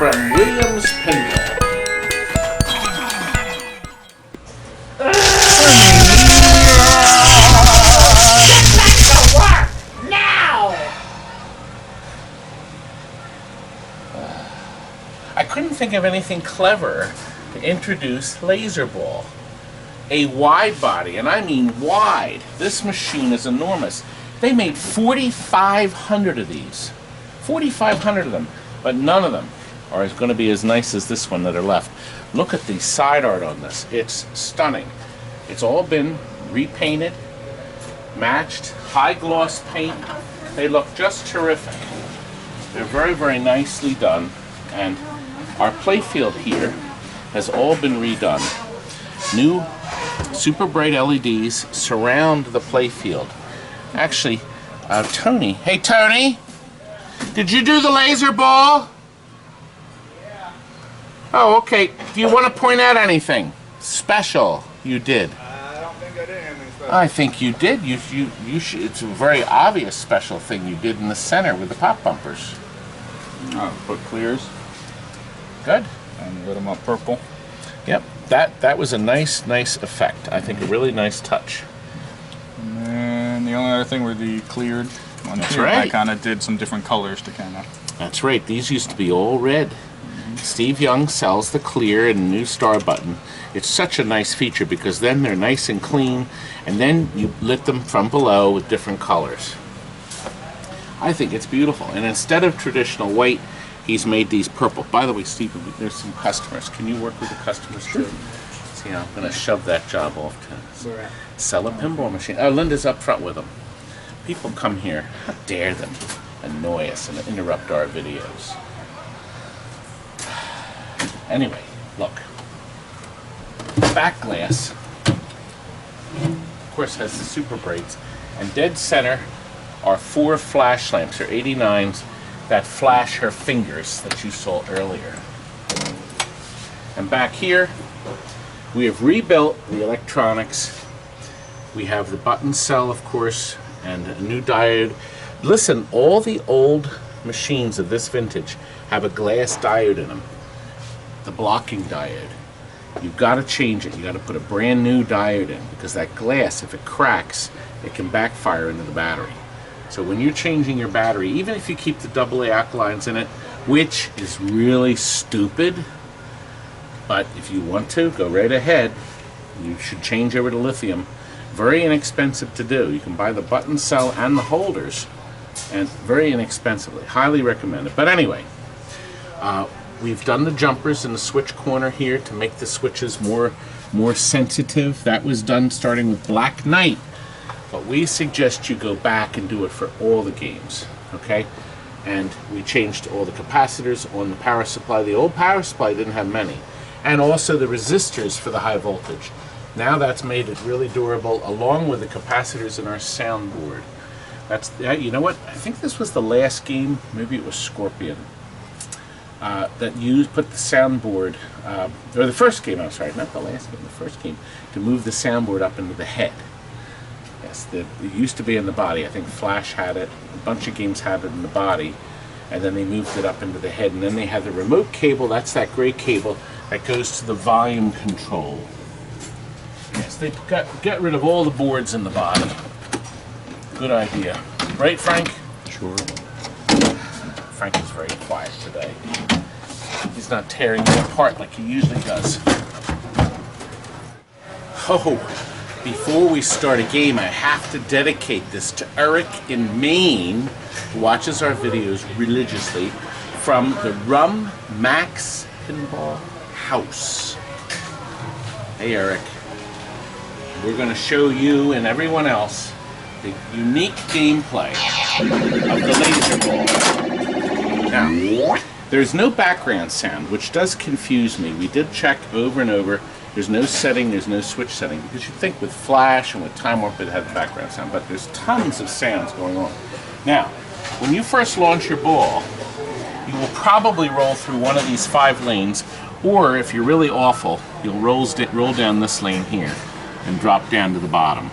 from Williams Pinball. Get back to work! Now! I couldn't think of anything clever to introduce laser ball. A wide body, and I mean wide. This machine is enormous. They made 4,500 of these. 4,500 of them, but none of them are going to be as nice as this one that are left. Look at the side art on this. It's stunning. It's all been repainted, matched, high gloss paint. They look just terrific. They're very, very nicely done, and our playfield here has all been redone. New super bright LEDs surround the playfield. Actually, Tony. Hey, Tony! Did you do the laser ball? Yeah. Oh, okay. Do you want to point out anything special you did? I don't think I did anything special. I think you did. You should. It's a very obvious special thing you did in the center with the pop bumpers. Oh, put clears Good. and lit them up purple. Yep. That was a nice effect. I think a really nice touch. And then the only other thing were the cleared ones. That's here. right. I kind of did some different colors to kind of. That's right. These used to be all red. Steve Young sells the clear and the new star button. It's such a nice feature because then they're nice and clean, and then you lit them from below with different colors. I think it's beautiful. And instead of traditional white, he's made these purple. By the way, Steve, there's some customers. Can you work with the customers too? See, I'm going to shove that job off to sell a pinball machine. Oh, Linda's up front with them. People come here. How dare them annoy us and interrupt our videos. Anyway, look. The back glass, of course, has the super brights, and dead center are 4 flash lamps, or 89s, that flash her fingers that you saw earlier. And back here, we have rebuilt the electronics. We have the button cell, of course, and a new diode. Listen, all the old machines of this vintage have a glass diode in them. The blocking diode. You've got to change it. You've got to put a brand new diode in, because that glass, if it cracks, it can backfire into the battery. So when you're changing your battery, even if you keep the AA alkalines in it, which is really stupid, but if you want to, go right ahead. You should change over to lithium. Very inexpensive to do. You can buy the button cell and the holders, and very inexpensively. Highly recommend it. But anyway, we've done the jumpers in the switch corner here to make the switches more sensitive. That was done starting with Black Knight. But we suggest you go back and do it for all the games, okay? And we changed all the capacitors on the power supply. The old power supply didn't have many. And also the resistors for the high voltage. Now that's made it really durable, along with the capacitors in our soundboard. You know what? I think this was the last game, maybe it was Scorpion, that put the soundboard, or the first game, I'm sorry, not the last game, the first game, to move the soundboard up into the head. Yes, it used to be in the body. I think Flash had it, a bunch of games had it in the body, and then they moved it up into the head, and then they had the remote cable, that's that gray cable, that goes to the volume control. Yes, they get rid of all the boards in the body. Good idea. Right, Frank? Sure. Frank is very quiet today. He's not tearing me apart like he usually does. Oh, before we start a game, I have to dedicate this to Eric in Maine, who watches our videos religiously, from the Rum Max Pinball House. Hey, Eric. We're going to show you and everyone else the unique gameplay of the laser ball. Now, there's no background sound, which does confuse me. We did check over and over. There's no setting, there's no switch setting, because you'd think with Flash and with Time Warp it had background sound, but there's tons of sounds going on. Now, when you first launch your ball, you will probably roll through one of these 5 lanes, or if you're really awful, you'll roll down this lane here and drop down to the bottom,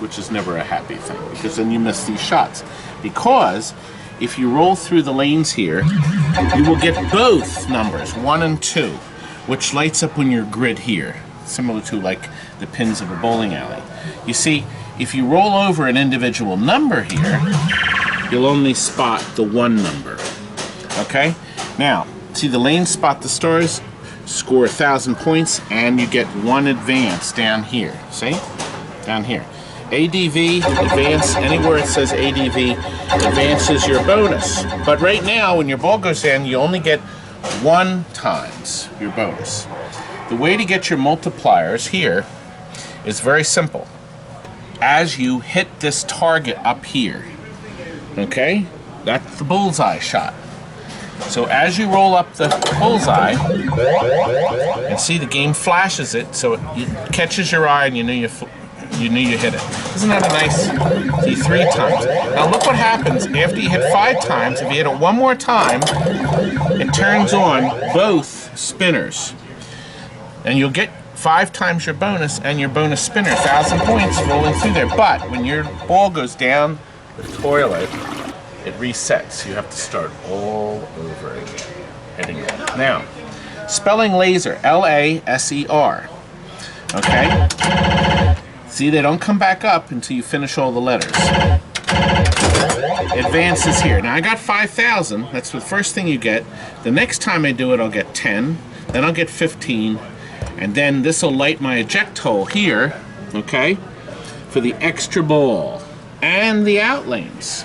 which is never a happy thing, because then you miss these shots. Because if you roll through the lanes here, you will get both numbers, 1 and 2, which lights up on your grid here, similar to like the pins of a bowling alley. You see, if you roll over an individual number here, you'll only spot the 1 number. Okay? Now, see the lanes spot the stars, score 1,000 points, and you get 1 advance down here. See? Down here. ADV, advance, anywhere it says ADV, advances your bonus. But right now, when your ball goes in, you only get 1 times your bonus. The way to get your multipliers here is very simple. As you hit this target up here, okay, that's the bullseye shot. So as you roll up the bullseye, and see the game flashes it, so it catches your eye and you know you hit it. Isn't that a nice? See, 3 times. Now look what happens after you hit 5 times. If you hit it 1 more time, it turns on both spinners, and you'll get 5 times your bonus and your bonus spinner, 1,000 points rolling through there. But when your ball goes down the toilet, it resets. You have to start all over again. Hitting it. Now, spelling laser, L-A-S-E-R. Okay? See, they don't come back up until you finish all the letters. Advances here. Now, I got 5,000. That's the first thing you get. The next time I do it, I'll get 10. Then I'll get 15. And then this will light my eject hole here, okay, for the extra ball and the out lanes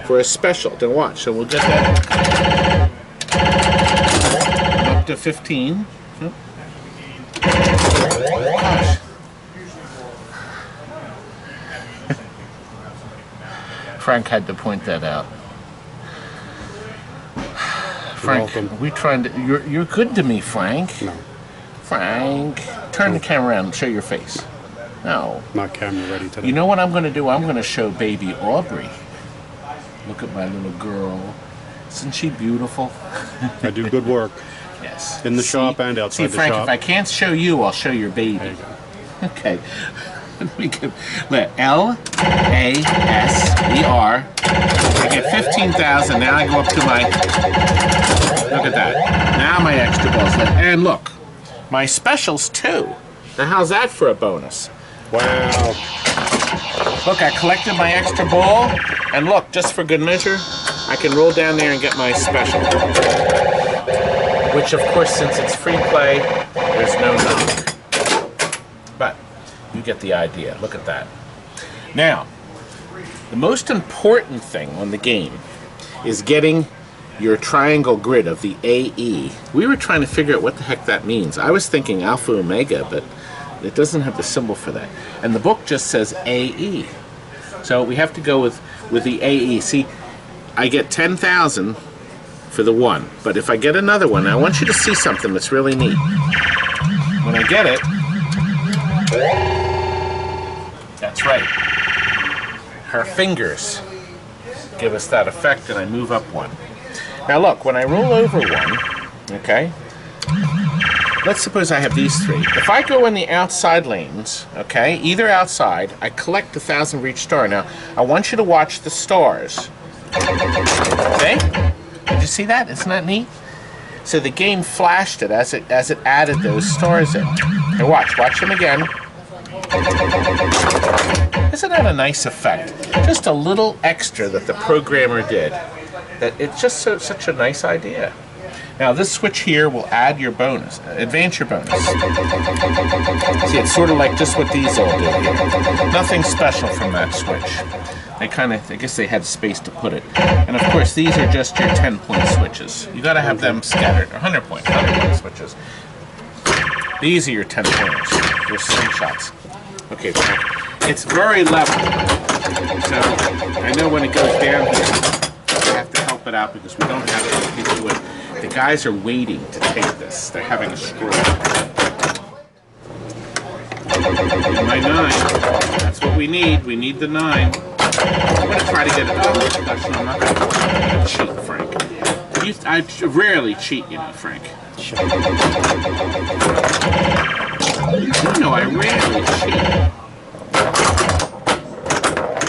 for a special. Then watch. So we'll get that up to 15. Gosh. Frank had to point that out. Frank, are we trying to? You're good to me, Frank. No. Frank, turn the camera around and show your face. No. Not camera ready today. You know what I'm going to do? I'm going to show baby Aubrey. Look at my little girl. Isn't she beautiful? I do good work. Yes. In the shop and outside the Frank, shop. if I can't show you, I'll show your baby. There you go. Okay. L-A-S-E-R. I get 15,000. Now I go up to my... Look at that. Now my extra ball's lit. And look. My specials too. Now how's that for a bonus? Wow. Look, I collected my extra ball, and look, just for good measure, I can roll down there and get my special. Which, of course, since it's free play, there's no knock. But you get the idea. Look at that. Now, the most important thing on the game is getting your triangle grid of the AE. We were trying to figure out what the heck that means. I was thinking Alpha Omega, but it doesn't have the symbol for that. And the book just says AE. So we have to go with the AE. See, I get 10,000 for the 1, but if I get another one, I want you to see something that's really neat. When I get it, that's right. Her fingers give us that effect, and I move up 1. Now look, when I roll over 1, okay, let's suppose I have these 3. If I go in the outside lanes, okay, either outside, I collect 1,000 for each star. Now, I want you to watch the stars. Okay? Did you see that? Isn't that neat? So the game flashed it as it added those stars in. Now watch them again. Isn't that a nice effect? Just a little extra that the programmer did. That it's just such a nice idea. Now this switch here will add your bonus, advance your bonus. See, it's sort of like just what these all do here. Nothing special from that switch. They kind of, I guess they had space to put it. And of course, these are just your 10-point switches. You got to have them scattered. 100-point switches. These are your 10-pointers. Your slingshots. Okay, it's very level. So I know when it goes down here, I have to help it out because we don't have a piece of wood. The guys are waiting to take this. They're having a stroke. My 9. That's what we need. We need the 9. I'm going to try to get it. Oh, gosh, no, I'm not going to cheat, Frank. I rarely cheat, you know, Frank. You know, I rarely cheat.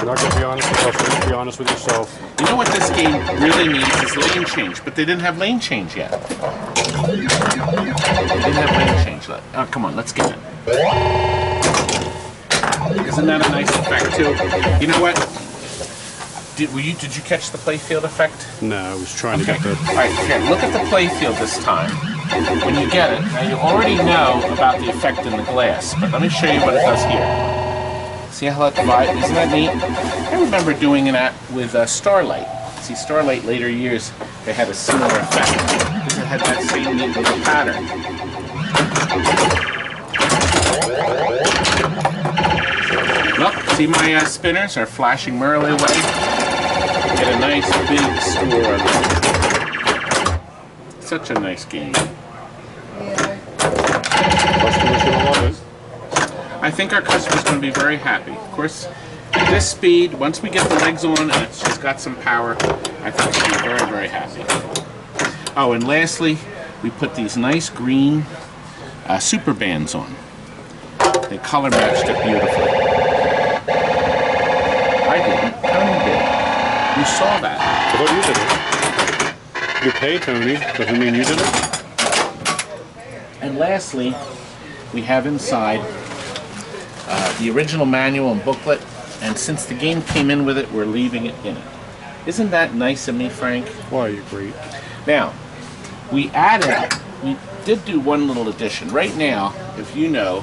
not going to be honest with us. Be honest with yourself. You know what this game really needs is lane change, but they didn't have lane change yet. They didn't have lane change yet. Oh, come on, let's get it. Isn't that a nice effect too? You know what? Did you catch the playfield effect? No, I was trying to Okay. get the. All right, here, look at the playfield this time. When you get it, now you already know about the effect in the glass, but let me show you what it does here. See how that divides? Isn't that neat? I remember doing that with Starlight. See, Starlight later years, they had a similar effect because it had that same neat little pattern. Look, see my spinners are flashing merrily away. Get a nice big score of it. Such a nice game. Customers gonna love it. I think our customer's going to be very happy. Of course, at this speed, once we get the legs on and it's just got some power, I think we'll be very, very happy. Oh, and lastly, we put these nice green super bands on. They color matched it beautifully. I didn't. Tony did. You saw that. I thought you did it. You paid Tony. Doesn't mean you did it. And lastly, we have inside the original manual and booklet, and since the game came in with it, we're leaving it in it. Isn't that nice of me, Frank? Why, you're great. Now, we did do one little addition. Right now, if you know,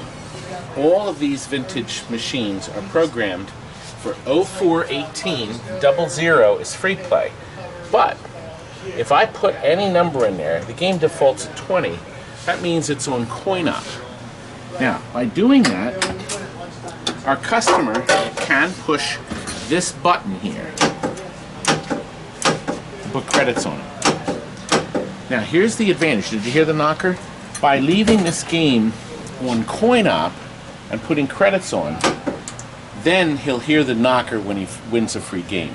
all of these vintage machines are programmed for 0418 00 is free play. But if I put any number in there, the game defaults at 20. That means it's on coin up. Now, by doing that, our customer can push this button here to put credits on it. Now, here's the advantage. Did you hear the knocker? By leaving this game on coin op and putting credits on, then he'll hear the knocker when he wins a free game.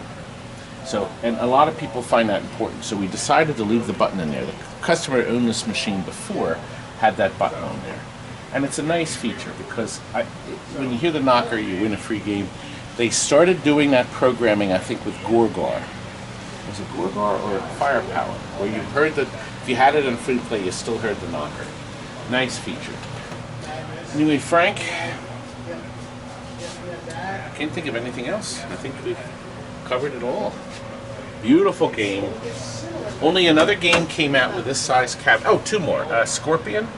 So, and a lot of people find that important. So we decided to leave the button in there. The customer who owned this machine before had that button on there. And it's a nice feature because when you hear the knocker, you win a free game. They started doing that programming, I think, with Gorgar. Was it Gorgar or Firepower? Where you heard that if you had it in free play, you still heard the knocker. Nice feature. Anyway, Frank, I can't think of anything else. I think we've covered it all. Beautiful game. Only another game came out with this size cap. Oh, two more. Scorpion.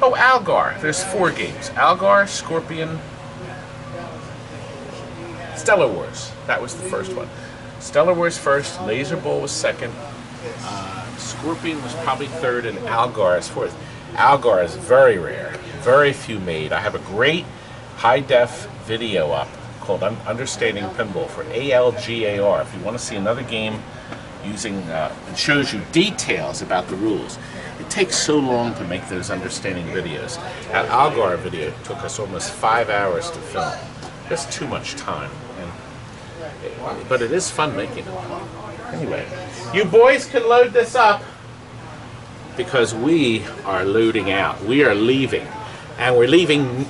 Oh, Algar. There's 4 games. Algar, Scorpion, Stellar Wars. That was the first one. Stellar Wars first, Laser Bowl was second, Scorpion was probably third, and Algar is fourth. Algar is very rare. Very few made. I have a great high-def video up called Understanding Pinball for ALGAR. If you want to see another game using, it shows you details about the rules. It takes so long to make those understanding videos. That Algar video took us almost 5 hours to film. Just too much time. But it is fun making it. Anyway, you boys can load this up because we are loading out. We are leaving. And we're leaving